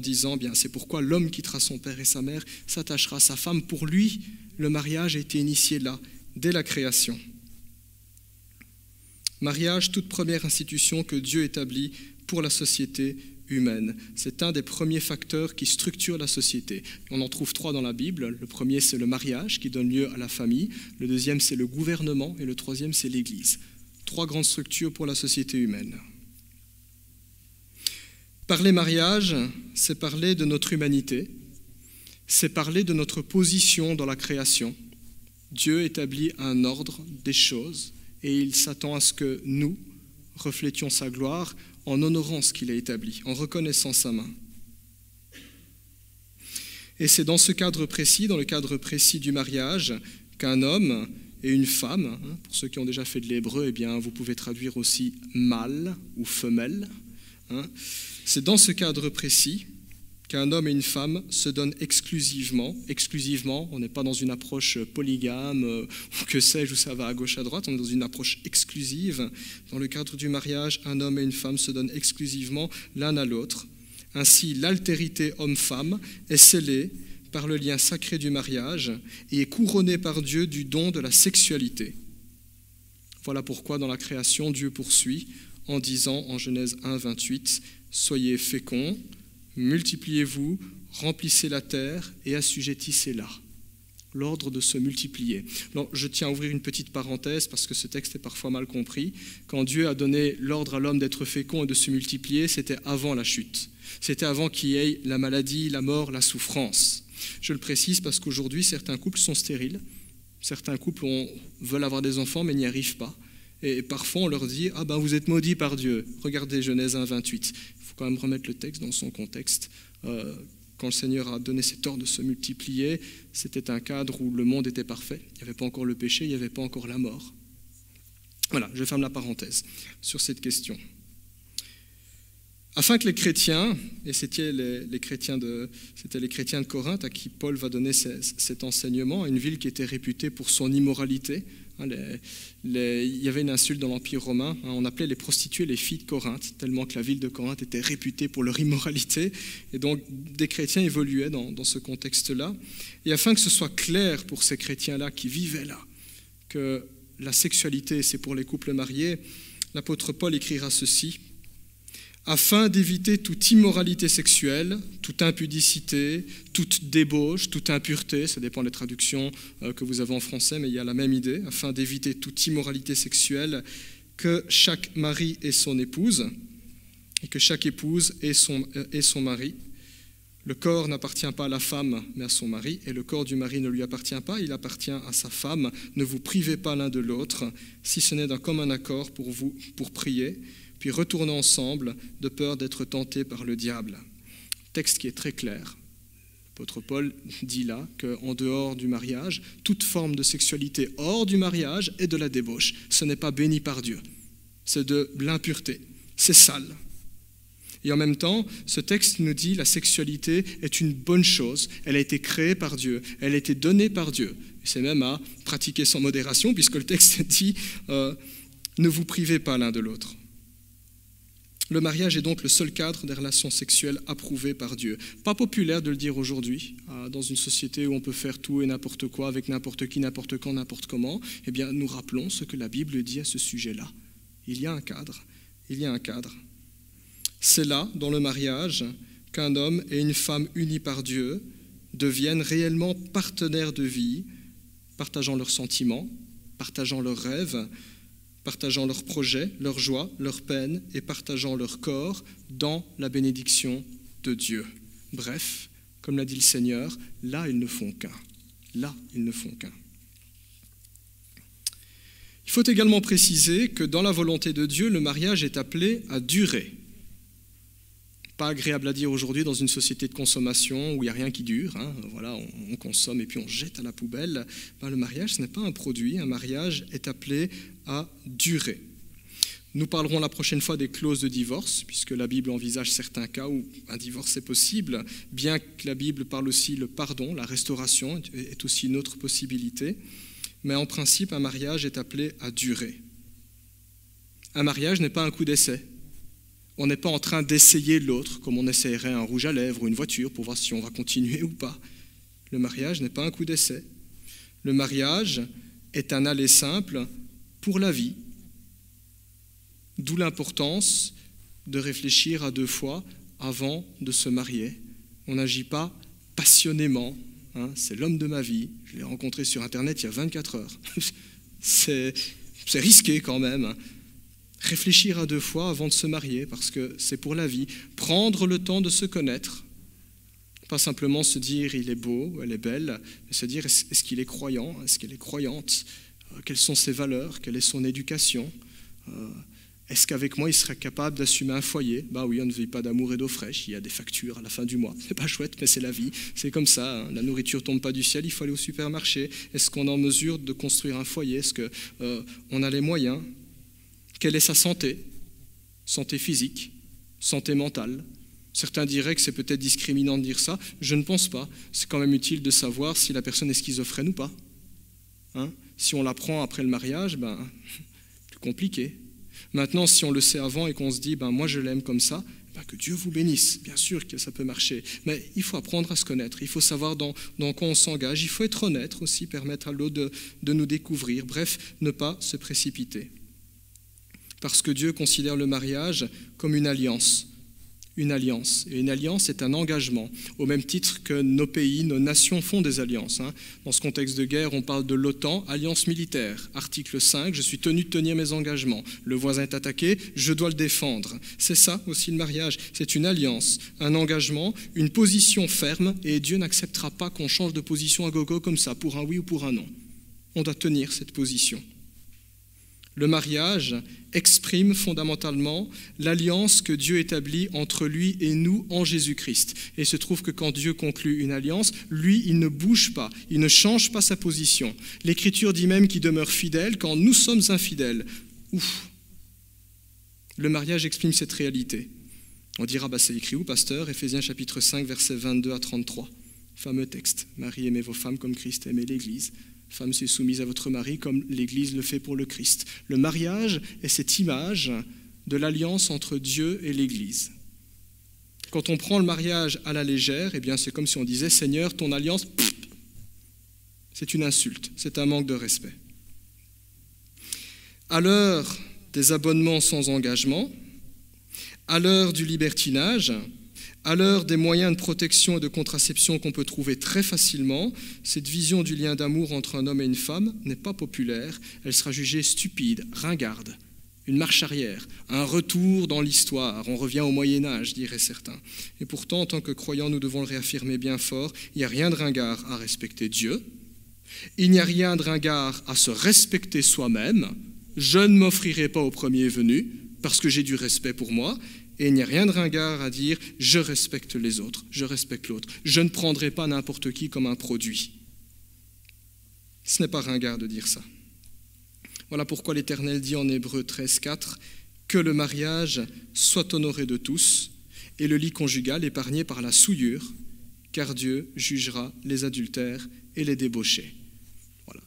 Speaker 2: disant « C'est pourquoi l'homme quittera son père et sa mère, s'attachera à sa femme. » Pour lui, le mariage a été initié là, dès la création. Mariage, toute première institution que Dieu établit pour la société humaine. C'est un des premiers facteurs qui structurent la société. On en trouve 3 dans la Bible. Le premier, c'est le mariage qui donne lieu à la famille. Le deuxième, c'est le gouvernement. Et le troisième, c'est l'Église. 3 grandes structures pour la société humaine. Parler mariage, c'est parler de notre humanité. C'est parler de notre position dans la création. Dieu établit un ordre des choses et il s'attend à ce que nous reflétions sa gloire en honorant ce qu'il a établi, en reconnaissant sa main. Et c'est dans ce cadre précis, dans le cadre précis du mariage, qu'un homme et une femme, pour ceux qui ont déjà fait de l'hébreu, vous pouvez traduire aussi mâle ou femelle, c'est dans ce cadre précis qu'un homme et une femme se donnent exclusivement, on n'est pas dans une approche polygame, ou que sais-je, où ça va à gauche, à droite, on est dans une approche exclusive. Dans le cadre du mariage, un homme et une femme se donnent exclusivement l'un à l'autre. Ainsi, l'altérité homme-femme est scellée par le lien sacré du mariage et est couronnée par Dieu du don de la sexualité. Voilà pourquoi, dans la création, Dieu poursuit en disant, en Genèse 1, 28, « Soyez féconds, multipliez-vous, remplissez la terre et assujettissez-la. » L'ordre de se multiplier. Alors, je tiens à ouvrir une petite parenthèse parce que ce texte est parfois mal compris. Quand Dieu a donné l'ordre à l'homme d'être fécond et de se multiplier, c'était avant la chute. C'était avant qu'il y ait la maladie, la mort, la souffrance. Je le précise parce qu'aujourd'hui, certains couples sont stériles. Certains couples veulent avoir des enfants mais n'y arrivent pas. Et parfois, on leur dit « Ah ben, vous êtes maudits par Dieu. » Regardez Genèse 1, 28. Il faut quand même remettre le texte dans son contexte. Quand le Seigneur a donné cet ordre de se multiplier, c'était un cadre où le monde était parfait. Il n'y avait pas encore le péché, il n'y avait pas encore la mort. Voilà, je ferme la parenthèse sur cette question. Afin que les chrétiens, et c'était les chrétiens de Corinthe à qui Paul va donner cet enseignement, une ville qui était réputée pour son immoralité. Il y avait une insulte dans l'Empire romain, on appelait les prostituées les filles de Corinthe, tellement que la ville de Corinthe était réputée pour leur immoralité. Et donc des chrétiens évoluaient dans ce contexte-là. Et afin que ce soit clair pour ces chrétiens-là qui vivaient là, que la sexualité c'est pour les couples mariés, l'apôtre Paul écrira ceci: afin d'éviter toute immoralité sexuelle, toute impudicité, toute débauche, toute impureté, ça dépend des traductions que vous avez en français, mais il y a la même idée, afin d'éviter toute immoralité sexuelle, que chaque mari ait son épouse, et que chaque épouse ait son mari. Le corps n'appartient pas à la femme, mais à son mari, et le corps du mari ne lui appartient pas, il appartient à sa femme. Ne vous privez pas l'un de l'autre, si ce n'est d'un commun accord pour prier, puis retournez ensemble de peur d'être tentés par le diable. Texte qui est très clair. L'apôtre Paul dit là qu'en dehors du mariage, toute forme de sexualité hors du mariage est de la débauche. Ce n'est pas béni par Dieu. C'est de l'impureté. C'est sale. Et en même temps, ce texte nous dit que la sexualité est une bonne chose. Elle a été créée par Dieu. Elle a été donnée par Dieu. C'est même à pratiquer sans modération, puisque le texte dit ne vous privez pas l'un de l'autre. Le mariage est donc le seul cadre des relations sexuelles approuvées par Dieu. Pas populaire de le dire aujourd'hui, dans une société où on peut faire tout et n'importe quoi, avec n'importe qui, n'importe quand, n'importe comment. Eh bien, nous rappelons ce que la Bible dit à ce sujet-là. Il y a un cadre. Il y a un cadre. C'est là, dans le mariage, qu'un homme et une femme unis par Dieu deviennent réellement partenaires de vie, partageant leurs sentiments, partageant leurs rêves, partageant leurs projets, leurs joies, leurs peines et partageant leur corps dans la bénédiction de Dieu. Bref, comme l'a dit le Seigneur, là ils ne font qu'un. Là ils ne font qu'un. Il faut également préciser que dans la volonté de Dieu, le mariage est appelé à durer. Pas agréable à dire aujourd'hui dans une société de consommation où il n'y a rien qui dure. Voilà, on consomme et puis on jette à la poubelle. Le mariage, ce n'est pas un produit. Un mariage est appelé à durer. Nous parlerons la prochaine fois des clauses de divorce, puisque la Bible envisage certains cas où un divorce est possible, bien que la Bible parle aussi le pardon, la restauration est aussi une autre possibilité. Mais en principe, un mariage est appelé à durer. Un mariage n'est pas un coup d'essai. On n'est pas en train d'essayer l'autre comme on essayerait un rouge à lèvres ou une voiture pour voir si on va continuer ou pas. Le mariage n'est pas un coup d'essai. Le mariage est un aller simple pour la vie. D'où l'importance de réfléchir à 2 fois avant de se marier. On n'agit pas passionnément. C'est l'homme de ma vie. Je l'ai rencontré sur Internet il y a 24 heures. C'est risqué quand même. Réfléchir à 2 fois avant de se marier, parce que c'est pour la vie. Prendre le temps de se connaître. Pas simplement se dire il est beau, elle est belle, mais se dire est-ce qu'il est croyant, est-ce qu'elle est croyante, quelles sont ses valeurs, quelle est son éducation, est-ce qu'avec moi il serait capable d'assumer un foyer. Oui, on ne vit pas d'amour et d'eau fraîche, il y a des factures à la fin du mois. C'est pas chouette, mais c'est la vie, c'est comme ça. La nourriture tombe pas du ciel, il faut aller au supermarché. Est-ce qu'on est en mesure de construire un foyer? Est-ce qu'on a les moyens? Quelle est sa santé? Santé physique, santé mentale. Certains diraient que c'est peut-être discriminant de dire ça. Je ne pense pas. C'est quand même utile de savoir si la personne est schizophrène ou pas. Si on l'apprend après le mariage, plus compliqué. Maintenant, si on le sait avant et qu'on se dit moi je l'aime comme ça, que Dieu vous bénisse. Bien sûr que ça peut marcher. Mais il faut apprendre à se connaître. Il faut savoir dans quoi on s'engage. Il faut être honnête aussi, permettre à l'autre de nous découvrir. Bref, ne pas se précipiter. Parce que Dieu considère le mariage comme une alliance. Une alliance. Et une alliance est un engagement, au même titre que nos pays, nos nations font des alliances. Dans ce contexte de guerre, on parle de l'OTAN, alliance militaire. Article 5, je suis tenu de tenir mes engagements. Le voisin est attaqué, je dois le défendre. C'est ça aussi le mariage. C'est une alliance, un engagement, une position ferme, et Dieu n'acceptera pas qu'on change de position à gogo comme ça, pour un oui ou pour un non. On doit tenir cette position. Le mariage exprime fondamentalement l'alliance que Dieu établit entre lui et nous en Jésus-Christ. Et il se trouve que quand Dieu conclut une alliance, lui, il ne bouge pas, il ne change pas sa position. L'Écriture dit même qu'il demeure fidèle quand nous sommes infidèles. Ouf! Le mariage exprime cette réalité. On dira, c'est écrit où, pasteur? Éphésiens chapitre 5, versets 22 à 33. Fameux texte. Marie, aimez vos femmes comme Christ aimait l'Église. Femme, soyez soumise à votre mari comme l'Église le fait pour le Christ. Le mariage est cette image de l'alliance entre Dieu et l'Église. Quand on prend le mariage à la légère, c'est comme si on disait « Seigneur, ton alliance, c'est une insulte, c'est un manque de respect. » À l'heure des abonnements sans engagement, à l'heure du libertinage, à l'heure des moyens de protection et de contraception qu'on peut trouver très facilement, cette vision du lien d'amour entre un homme et une femme n'est pas populaire. Elle sera jugée stupide, ringarde, une marche arrière, un retour dans l'histoire. On revient au Moyen-Âge, diraient certains. Et pourtant, en tant que croyants, nous devons le réaffirmer bien fort, il n'y a rien de ringard à respecter Dieu. Il n'y a rien de ringard à se respecter soi-même. Je ne m'offrirai pas au premier venu parce que j'ai du respect pour moi. Et il n'y a rien de ringard à dire « je respecte les autres, je respecte l'autre, je ne prendrai pas n'importe qui comme un produit ». Ce n'est pas ringard de dire ça. Voilà pourquoi l'Éternel dit en Hébreux 13,4 « que le mariage soit honoré de tous et le lit conjugal épargné par la souillure, car Dieu jugera les adultères et les débauchés. »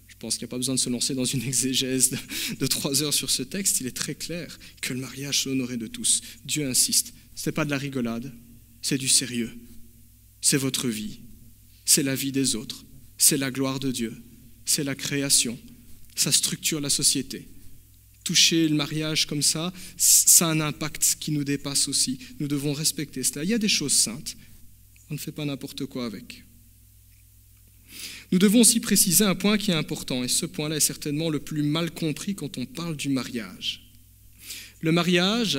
Speaker 2: Je pense qu'il n'y a pas besoin de se lancer dans une exégèse de 3 heures sur ce texte. Il est très clair que le mariage soit honoré de tous. Dieu insiste. Ce n'est pas de la rigolade, c'est du sérieux. C'est votre vie, c'est la vie des autres, c'est la gloire de Dieu, c'est la création, ça structure la société. Toucher le mariage comme ça a un impact qui nous dépasse aussi. Nous devons respecter cela. Il y a des choses saintes, on ne fait pas n'importe quoi avec. Nous devons aussi préciser un point qui est important, et ce point-là est certainement le plus mal compris quand on parle du mariage. Le mariage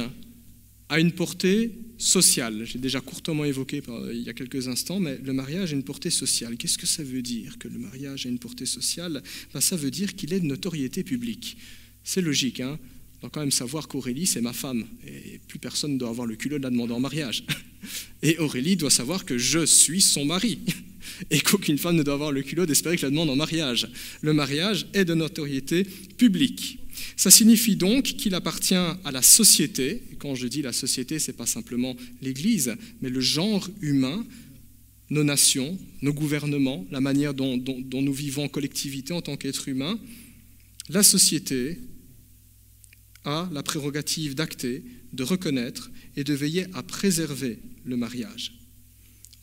Speaker 2: a une portée sociale. J'ai déjà courtement évoqué il y a quelques instants, mais le mariage a une portée sociale. Qu'est-ce que ça veut dire que le mariage a une portée sociale? Ça veut dire qu'il est de notoriété publique. C'est logique, hein. On doit quand même savoir qu'Aurélie, c'est ma femme, et plus personne ne doit avoir le culot de la demander en mariage. Et Aurélie doit savoir que je suis son mari, et qu'aucune femme ne doit avoir le culot d'espérer que je la demande en mariage. Le mariage est de notoriété publique. Ça signifie donc qu'il appartient à la société, et quand je dis la société, ce n'est pas simplement l'Église, mais le genre humain, nos nations, nos gouvernements, la manière dont nous vivons en collectivité en tant qu'êtres humains. La société a la prérogative d'acter, de reconnaître et de veiller à préserver le mariage.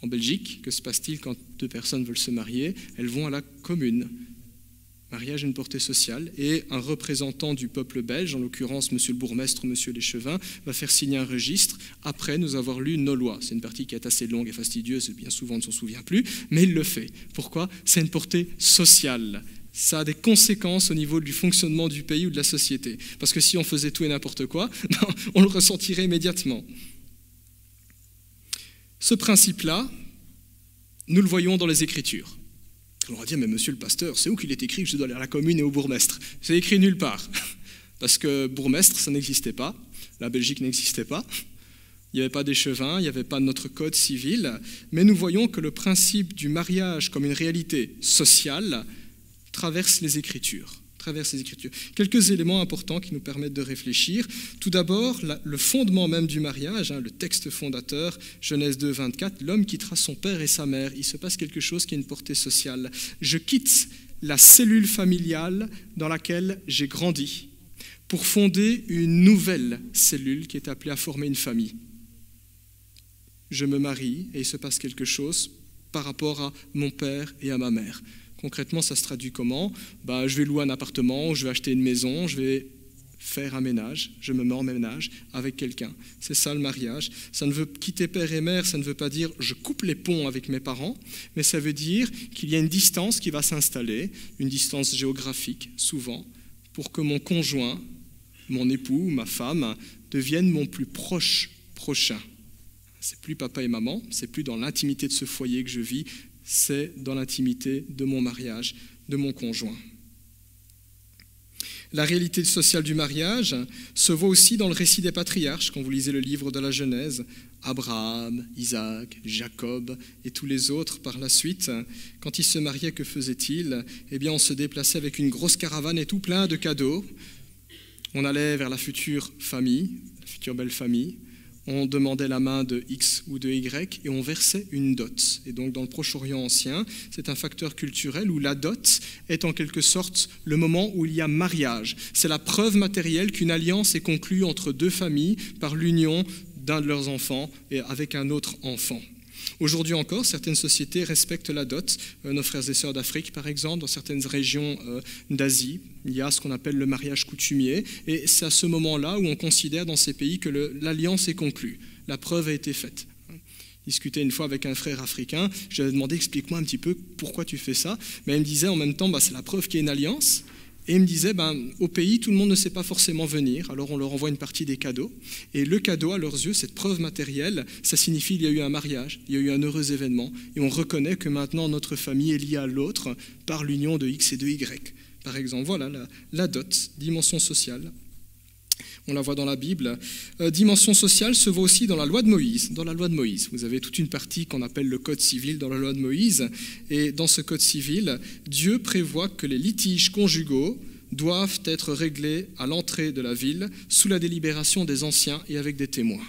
Speaker 2: En Belgique, que se passe-t-il quand deux personnes veulent se marier? Elles vont à la commune. Mariage a une portée sociale et un représentant du peuple belge, en l'occurrence monsieur le bourgmestre ou monsieur l'échevin, va faire signer un registre après nous avoir lu nos lois. C'est une partie qui est assez longue et fastidieuse, et bien souvent on ne s'en souvient plus, mais il le fait. Pourquoi? C'est une portée sociale. Ça a des conséquences au niveau du fonctionnement du pays ou de la société. Parce que si on faisait tout et n'importe quoi, on le ressentirait immédiatement. Ce principe-là, nous le voyons dans les Écritures. On va dire, mais monsieur le pasteur, c'est où qu'il est écrit que je dois aller à la commune et au bourgmestre? C'est écrit nulle part. Parce que bourgmestre, ça n'existait pas. La Belgique n'existait pas. Il n'y avait pas d'échevin, il n'y avait pas notre code civil. Mais nous voyons que le principe du mariage comme une réalité sociale traverse les Écritures. Quelques éléments importants qui nous permettent de réfléchir. Tout d'abord, le fondement même du mariage, le texte fondateur, Genèse 2, 24, l'homme quittera son père et sa mère. Il se passe quelque chose qui a une portée sociale. Je quitte la cellule familiale dans laquelle j'ai grandi pour fonder une nouvelle cellule qui est appelée à former une famille. Je me marie et il se passe quelque chose par rapport à mon père et à ma mère. Concrètement, ça se traduit comment? Je vais louer un appartement, je vais acheter une maison, je vais faire un ménage, je me mets en ménage avec quelqu'un. C'est ça le mariage. Ça ne veut quitter père et mère, ça ne veut pas dire je coupe les ponts avec mes parents, mais ça veut dire qu'il y a une distance qui va s'installer, une distance géographique souvent, pour que mon conjoint, mon époux, ma femme, devienne mon plus proche prochain. C'est plus papa et maman, c'est plus dans l'intimité de ce foyer que je vis, c'est dans l'intimité de mon mariage, de mon conjoint. La réalité sociale du mariage se voit aussi dans le récit des patriarches, quand vous lisez le livre de la Genèse. Abraham, Isaac, Jacob et tous les autres par la suite. Quand ils se mariaient, que faisaient-ils? Eh bien, on se déplaçait avec une grosse caravane et tout plein de cadeaux. On allait vers la future famille, la future belle famille. On demandait la main de X ou de Y et on versait une dot. Et donc dans le Proche-Orient ancien, c'est un facteur culturel où la dot est en quelque sorte le moment où il y a mariage. C'est la preuve matérielle qu'une alliance est conclue entre deux familles par l'union d'un de leurs enfants et avec un autre enfant. Aujourd'hui encore, certaines sociétés respectent la dot. Nos frères et sœurs d'Afrique, par exemple, dans certaines régions d'Asie, il y a ce qu'on appelle le mariage coutumier. Et c'est à ce moment-là où on considère dans ces pays que l'alliance est conclue. La preuve a été faite. Je discutais une fois avec un frère africain. Je lui avais demandé, explique-moi un petit peu pourquoi tu fais ça. Mais il me disait en même temps, c'est la preuve qu'il y a une alliance. Et il me disait, au pays, tout le monde ne sait pas forcément venir, alors on leur envoie une partie des cadeaux. Et le cadeau, à leurs yeux, cette preuve matérielle, ça signifie qu'il y a eu un mariage, il y a eu un heureux événement, et on reconnaît que maintenant notre famille est liée à l'autre par l'union de X et de Y. Par exemple, voilà la dot, dimension sociale. On la voit dans la Bible. Dimension sociale se voit aussi dans la loi de Moïse. Dans la loi de Moïse, vous avez toute une partie qu'on appelle le code civil dans la loi de Moïse. Et dans ce code civil, Dieu prévoit que les litiges conjugaux doivent être réglés à l'entrée de la ville sous la délibération des anciens et avec des témoins.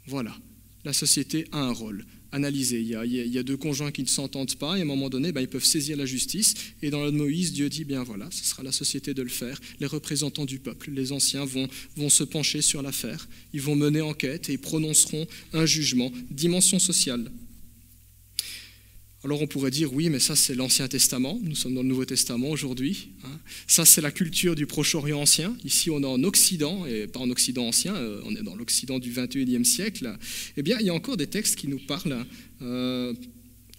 Speaker 2: Voilà, la société a un rôle. Analyser. Il y a deux conjoints qui ne s'entendent pas et à un moment donné, ils peuvent saisir la justice. Et dans la loi de Moïse, Dieu dit, voilà, ce sera la société de le faire. Les représentants du peuple, les anciens vont se pencher sur l'affaire. Ils vont mener enquête et ils prononceront un jugement. Dimension sociale. Alors on pourrait dire, oui, mais ça c'est l'Ancien Testament, nous sommes dans le Nouveau Testament aujourd'hui. Ça c'est la culture du Proche-Orient ancien, ici on est en Occident, et pas en Occident ancien, on est dans l'Occident du XXIe siècle. Eh bien il y a encore des textes qui nous parlent,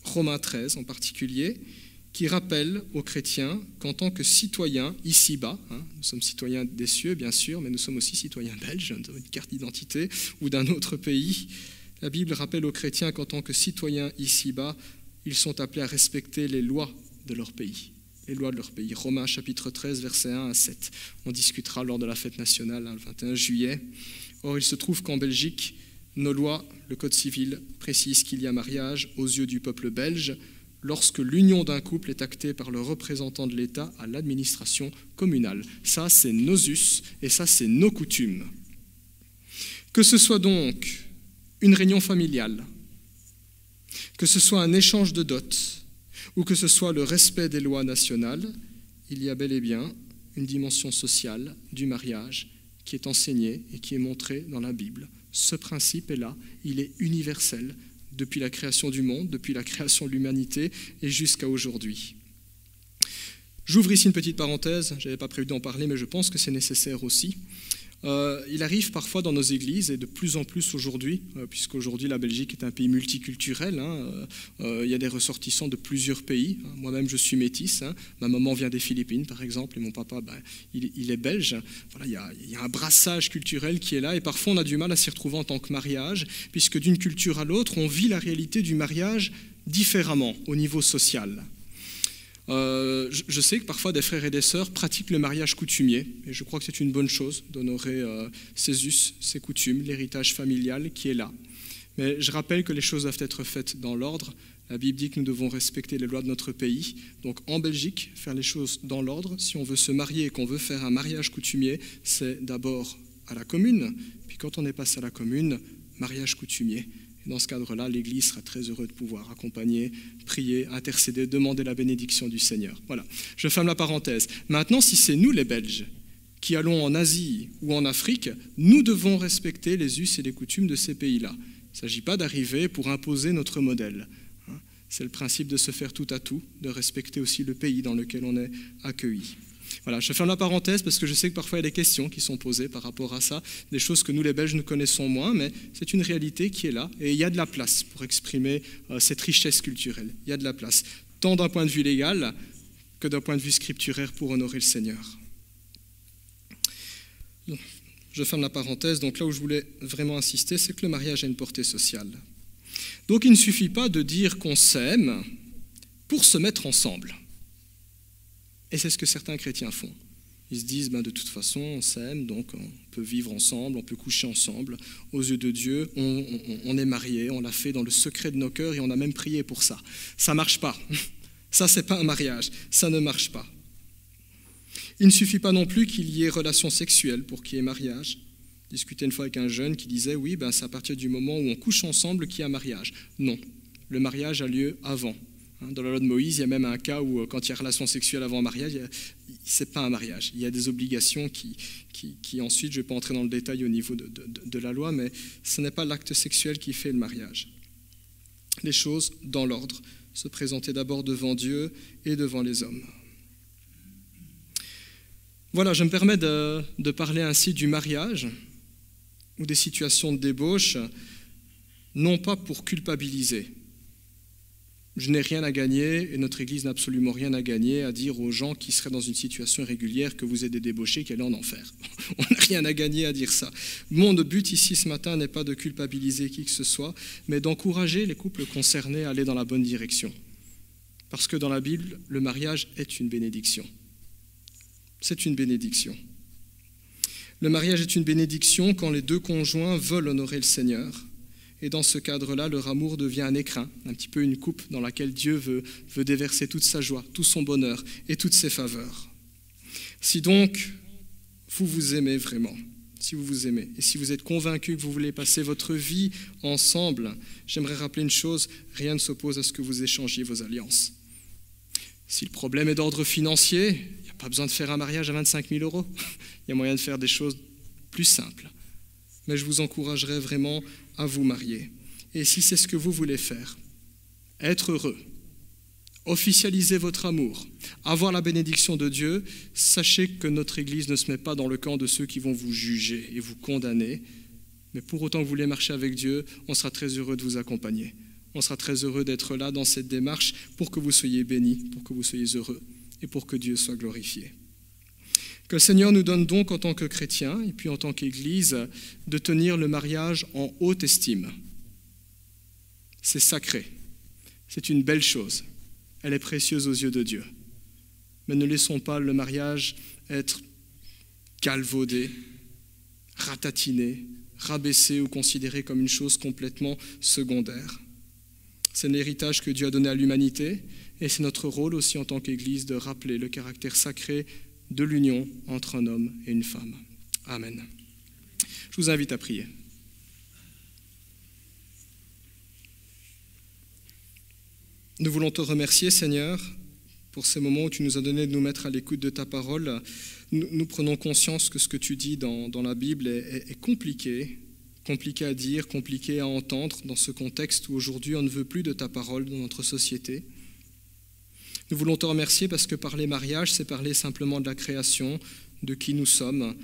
Speaker 2: Romains 13 en particulier, qui rappellent aux chrétiens qu'en tant que citoyens ici-bas, nous sommes citoyens des cieux bien sûr, mais nous sommes aussi citoyens belges, nous avons une carte d'identité, ou d'un autre pays. La Bible rappelle aux chrétiens qu'en tant que citoyens ici-bas, ils sont appelés à respecter les lois de leur pays. les lois de leur pays. Romains chapitre 13, versets 1 à 7. On discutera lors de la fête nationale, le 21 juillet. Or, il se trouve qu'en Belgique, nos lois, le Code civil, précisent qu'il y a mariage aux yeux du peuple belge lorsque l'union d'un couple est actée par le représentant de l'État à l'administration communale. Ça, c'est nos us et ça, c'est nos coutumes. Que ce soit donc une réunion familiale, que ce soit un échange de dot, ou que ce soit le respect des lois nationales, il y a bel et bien une dimension sociale du mariage qui est enseignée et qui est montrée dans la Bible. Ce principe est là, il est universel depuis la création du monde, depuis la création de l'humanité et jusqu'à aujourd'hui. J'ouvre ici une petite parenthèse, je n'avais pas prévu d'en parler, mais je pense que c'est nécessaire aussi. Il arrive parfois dans nos églises, et de plus en plus aujourd'hui, puisqu'aujourd'hui la Belgique est un pays multiculturel, il y a des ressortissants de plusieurs pays. Moi-même je suis métisse, ma maman vient des Philippines par exemple, et mon papa il est belge. Voilà, il y a un brassage culturel qui est là, et parfois on a du mal à s'y retrouver en tant que mariage, puisque d'une culture à l'autre, on vit la réalité du mariage différemment au niveau social. Je sais que parfois des frères et des sœurs pratiquent le mariage coutumier, et je crois que c'est une bonne chose d'honorer ses us, ses coutumes, l'héritage familial qui est là. Mais je rappelle que les choses doivent être faites dans l'ordre. La Bible dit que nous devons respecter les lois de notre pays. Donc en Belgique, faire les choses dans l'ordre, si on veut se marier et qu'on veut faire un mariage coutumier, c'est d'abord à la commune, puis quand on est passé à la commune, mariage coutumier. Dans ce cadre-là, l'Église sera très heureuse de pouvoir accompagner, prier, intercéder, demander la bénédiction du Seigneur. Voilà, je ferme la parenthèse. Maintenant, si c'est nous les Belges qui allons en Asie ou en Afrique, nous devons respecter les us et les coutumes de ces pays-là. Il ne s'agit pas d'arriver pour imposer notre modèle. C'est le principe de se faire tout à tout, de respecter aussi le pays dans lequel on est accueilli. Voilà, je ferme la parenthèse parce que je sais que parfois il y a des questions qui sont posées par rapport à ça, des choses que nous les Belges nous connaissons moins, mais c'est une réalité qui est là et il y a de la place pour exprimer cette richesse culturelle. Il y a de la place, tant d'un point de vue légal que d'un point de vue scripturaire pour honorer le Seigneur. Je ferme la parenthèse, donc là où je voulais vraiment insister, c'est que le mariage a une portée sociale. Donc il ne suffit pas de dire qu'on s'aime pour se mettre ensemble. Et c'est ce que certains chrétiens font. Ils se disent, de toute façon, on s'aime, donc on peut vivre ensemble, on peut coucher ensemble. Aux yeux de Dieu, on est mariés, on l'a fait dans le secret de nos cœurs et on a même prié pour ça. Ça ne marche pas. Ça, ce n'est pas un mariage. Ça ne marche pas. Il ne suffit pas non plus qu'il y ait relation sexuelle pour qu'il y ait mariage. Je discutais une fois avec un jeune qui disait, oui, c'est à partir du moment où on couche ensemble qu'il y a mariage. Non, le mariage a lieu avant. Dans la loi de Moïse, il y a même un cas où, quand il y a relation sexuelle avant un mariage, ce n'est pas un mariage. Il y a des obligations qui ensuite, je ne vais pas entrer dans le détail au niveau de la loi, mais ce n'est pas l'acte sexuel qui fait le mariage. Les choses dans l'ordre, se présenter d'abord devant Dieu et devant les hommes. Voilà, je me permets de parler ainsi du mariage ou des situations de débauche, non pas pour culpabiliser. Je n'ai rien à gagner et notre Église n'a absolument rien à gagner à dire aux gens qui seraient dans une situation irrégulière que vous êtes des débauchés, qu'elle est en enfer. On n'a rien à gagner à dire ça. Mon but ici ce matin n'est pas de culpabiliser qui que ce soit, mais d'encourager les couples concernés à aller dans la bonne direction. Parce que dans la Bible, le mariage est une bénédiction. C'est une bénédiction. Le mariage est une bénédiction quand les deux conjoints veulent honorer le Seigneur. Et dans ce cadre-là, leur amour devient un écrin, un petit peu une coupe dans laquelle Dieu veut déverser toute sa joie, tout son bonheur et toutes ses faveurs. Si donc vous vous aimez vraiment, si vous vous aimez, et si vous êtes convaincu que vous voulez passer votre vie ensemble, j'aimerais rappeler une chose, rien ne s'oppose à ce que vous échangiez vos alliances. Si le problème est d'ordre financier, il n'y a pas besoin de faire un mariage à 25 000 €. Il y a moyen de faire des choses plus simples. Mais je vous encouragerais vraiment à vous marier. Et si c'est ce que vous voulez faire, être heureux, officialiser votre amour, avoir la bénédiction de Dieu, sachez que notre Église ne se met pas dans le camp de ceux qui vont vous juger et vous condamner, mais pour autant que vous voulez marcher avec Dieu, on sera très heureux de vous accompagner. On sera très heureux d'être là dans cette démarche pour que vous soyez bénis, pour que vous soyez heureux et pour que Dieu soit glorifié. Que le Seigneur nous donne donc en tant que chrétiens et puis en tant qu'Église de tenir le mariage en haute estime. C'est sacré, c'est une belle chose, elle est précieuse aux yeux de Dieu. mais ne laissons pas le mariage être galvaudé, ratatiné, rabaissé ou considéré comme une chose complètement secondaire. C'est l'héritage que Dieu a donné à l'humanité et c'est notre rôle aussi en tant qu'Église de rappeler le caractère sacré de l'union entre un homme et une femme. Amen. Je vous invite à prier. Nous voulons te remercier, Seigneur, pour ces moments où tu nous as donné de nous mettre à l'écoute de ta parole. Nous prenons conscience que ce que tu dis dans la Bible est compliqué à dire, compliqué à entendre dans ce contexte où aujourd'hui on ne veut plus de ta parole dans notre société. Nous voulons te remercier parce que parler mariage, c'est parler simplement de la création, de qui nous sommes.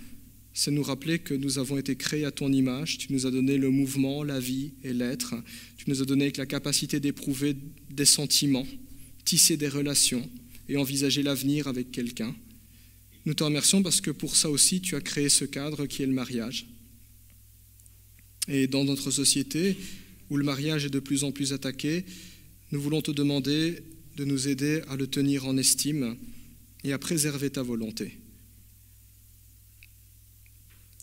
Speaker 2: C'est nous rappeler que nous avons été créés à ton image. Tu nous as donné le mouvement, la vie et l'être. Tu nous as donné avec la capacité d'éprouver des sentiments, tisser des relations et envisager l'avenir avec quelqu'un. Nous te remercions parce que pour ça aussi, tu as créé ce cadre qui est le mariage. Et dans notre société, où le mariage est de plus en plus attaqué, nous voulons te demander de nous aider à le tenir en estime et à préserver ta volonté.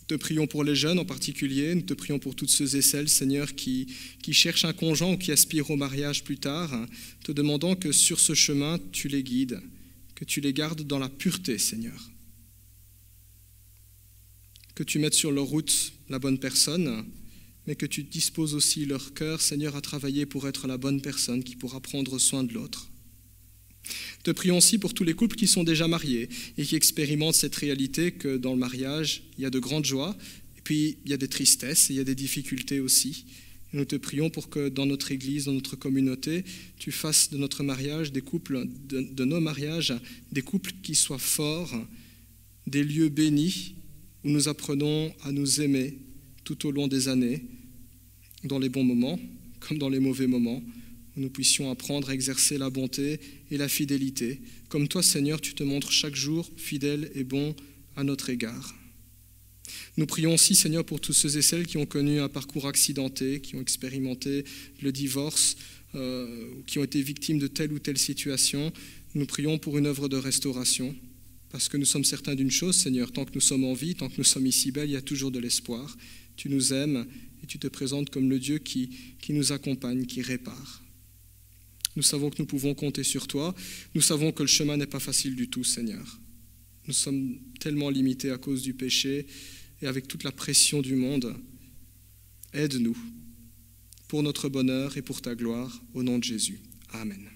Speaker 2: Nous te prions pour les jeunes en particulier, nous te prions pour toutes ceux et celles, Seigneur, qui cherchent un conjoint ou qui aspirent au mariage plus tard, te demandant que sur ce chemin, tu les guides, que tu les gardes dans la pureté, Seigneur. Que tu mettes sur leur route la bonne personne, mais que tu disposes aussi leur cœur, Seigneur, à travailler pour être la bonne personne qui pourra prendre soin de l'autre. Te prions aussi pour tous les couples qui sont déjà mariés et qui expérimentent cette réalité que dans le mariage, il y a de grandes joies, et puis il y a des tristesses, et il y a des difficultés aussi. Et nous te prions pour que dans notre Église, dans notre communauté, tu fasses de notre mariage des couples, de nos mariages, des couples qui soient forts, des lieux bénis où nous apprenons à nous aimer tout au long des années, dans les bons moments comme dans les mauvais moments, où nous puissions apprendre à exercer la bonté et la fidélité. Comme toi, Seigneur, tu te montres chaque jour fidèle et bon à notre égard. Nous prions aussi, Seigneur, pour tous ceux et celles qui ont connu un parcours accidenté, qui ont expérimenté le divorce, qui ont été victimes de telle ou telle situation. Nous prions pour une œuvre de restauration, parce que nous sommes certains d'une chose, Seigneur, tant que nous sommes en vie, tant que nous sommes ici belles, il y a toujours de l'espoir. Tu nous aimes et tu te présentes comme le Dieu qui nous accompagne, qui répare. Nous savons que nous pouvons compter sur toi. Nous savons que le chemin n'est pas facile du tout, Seigneur. Nous sommes tellement limités à cause du péché et avec toute la pression du monde. Aide-nous pour notre bonheur et pour ta gloire, au nom de Jésus. Amen.